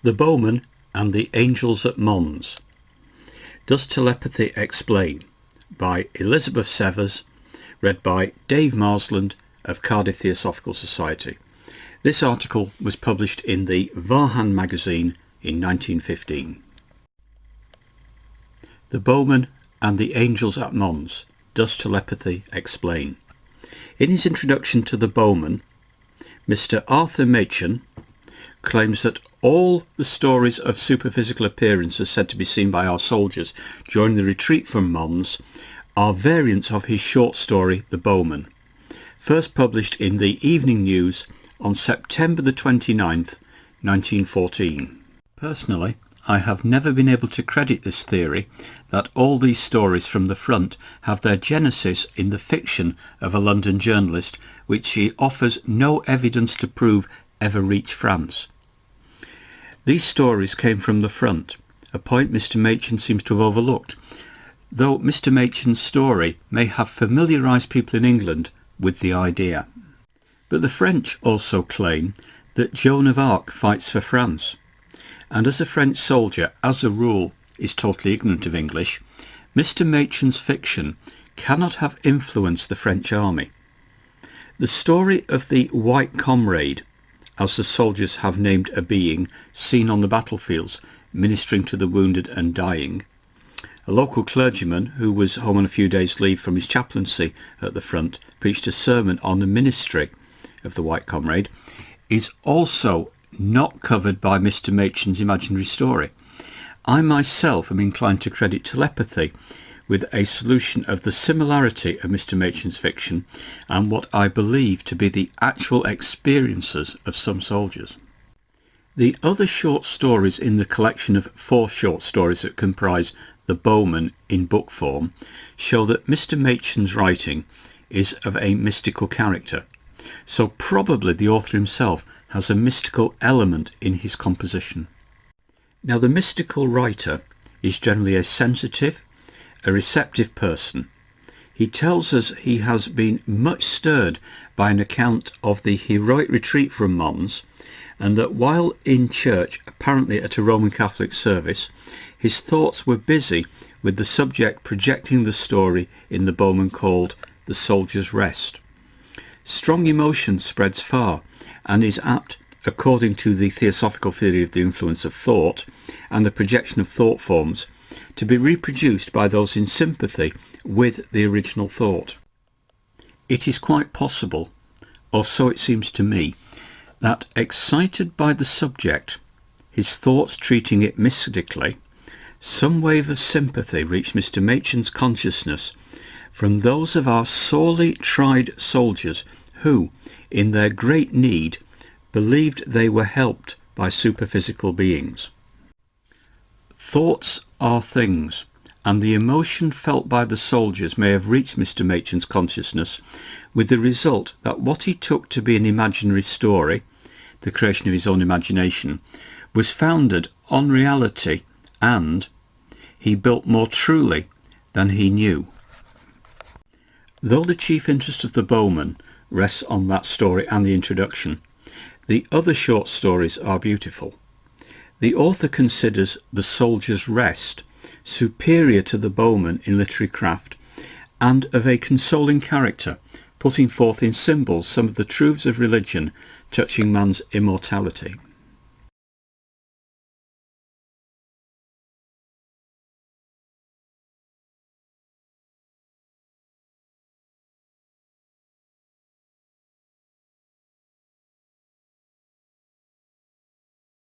The Bowmen and the Angels at Mons. Does Telepathy Explain? By Elizabeth Severs, read by Dave Marsland of Cardiff Theosophical Society. This article was published in the Vahan magazine in 1915. The Bowmen and the Angels at Mons. Does Telepathy Explain? In his introduction to the Bowmen, Mr. Arthur Machen claims that all the stories of superphysical appearances said to be seen by our soldiers during the retreat from Mons are variants of his short story The Bowmen, first published in the Evening News on September the 29th, 1914. Personally, I have never been able to credit this theory that all these stories from the front have their genesis in the fiction of a London journalist, which he offers no evidence to prove ever reached France. These stories came from the front, a point Mr. Machen seems to have overlooked, though Mr. Machen's story may have familiarised people in England with the idea. But the French also claim that Joan of Arc fights for France, and as a French soldier, as a rule, is totally ignorant of English, Mr. Machen's fiction cannot have influenced the French army. The story of the White Comrade, as the soldiers have named a being seen on the battlefields ministering to the wounded and dying. A local clergyman who was home on a few days' leave from his chaplaincy at the front preached a sermon on the ministry of the White Comrade, is also not covered by Mr. Machen's imaginary story. I myself am inclined to credit Telepathy with a solution of the similarity of Mr. Machen's fiction and what I believe to be the actual experiences of some soldiers. The other short stories in the collection of 4 short stories that comprise The Bowmen in book form show that Mr. Machen's writing is of a mystical character, so probably the author himself has a mystical element in his composition. Now, the mystical writer is generally a sensitive, a receptive person. He tells us he has been much stirred by an account of the heroic retreat from Mons, and that while in church, apparently at a Roman Catholic service, his thoughts were busy with the subject projecting the story in the Bowmen called The Soldier's Rest. Strong emotion spreads far and is apt, according to the Theosophical theory of the influence of thought and the projection of thought forms, to be reproduced by those in sympathy with the original thought. It is quite possible, or so it seems to me, that excited by the subject, his thoughts treating it mystically, some wave of sympathy reached Mr. Machen's consciousness from those of our sorely tried soldiers who, in their great need, believed they were helped by superphysical beings. Thoughts are things, and the emotion felt by the soldiers may have reached Mr. Machen's consciousness, with the result that what he took to be an imaginary story, the creation of his own imagination, was founded on reality, and he built more truly than he knew. Though the chief interest of the Bowmen rests on that story and the introduction, the other short stories are beautiful. The author considers The Soldier's Rest superior to the Bowmen in literary craft and of a consoling character, putting forth in symbols some of the truths of religion touching man's immortality.